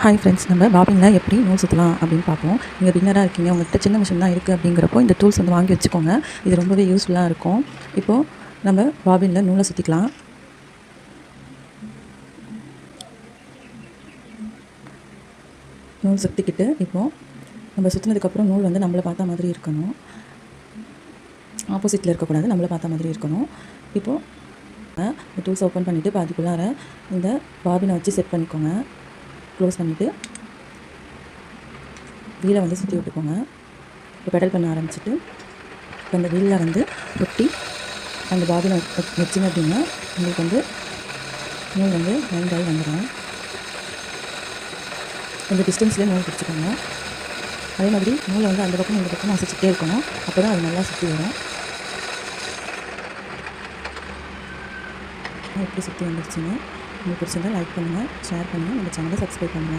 Hi friends, நம்ம பாபினில் எப்படி நூல் சுற்றலாம் அப்படின்னு பார்ப்போம். நீங்கள் பிகினராக இருக்கீங்க, உங்கள்கிட்ட சின்ன மிஷின் தான் இருக்குது அப்படிங்கிறப்போ இந்த டூல்ஸ் வந்து வாங்கி வச்சுக்கோங்க. இது ரொம்பவே யூஸ்ஃபுல்லாக இருக்கும். இப்போது நம்ம பாபினில் நூலை சுற்றிக்கலாம். நூல் சுற்றிக்கிட்டு இப்போது நம்ம சுற்றினதுக்கப்புறம் நூல் வந்து நம்மளை பார்த்த மாதிரி இருக்கணும், ஆப்போசிட்டில் இருக்கக்கூடாது, நம்மளை பார்த்த மாதிரி இருக்கணும். இப்போது டூல்ஸ் ஓப்பன் பண்ணிவிட்டு பாதிக்குள்ளார இந்த பாபினை வச்சு செட் பண்ணிக்கோங்க. க்ளோஸ் பண்ணிவிட்டு வீலை வந்து சுற்றி விட்டுக்கோங்க. இப்போ பெடல் பண்ண ஆரம்பிச்சுட்டு இப்போ அந்த வீலில் வந்து ஒட்டி அந்த பாபினை வச்சிங்க அப்படின்னா உங்களுக்கு வந்து நூல் வந்து லைண்ட் ஆகி வந்துடும். கொஞ்சம் டிஸ்டன்ஸ்லேயே நூல் பிடிச்சிக்கோங்க. அதே மாதிரி நூலை வந்து அந்த பக்கம் இந்த பக்கம் அசைச்சிட்டே இருக்கணும். அப்போ தான் அது நல்லா சுற்றி வரும். எப்படி சுற்றி வந்துருச்சுங்க. உங்களுக்கு பிடிச்சிருந்தால் லைக் பண்ணுங்கள், ஷேர் பண்ணுங்கள், நம்ம சேனலை சப்ஸ்கிரைப் பண்ணுங்கள்.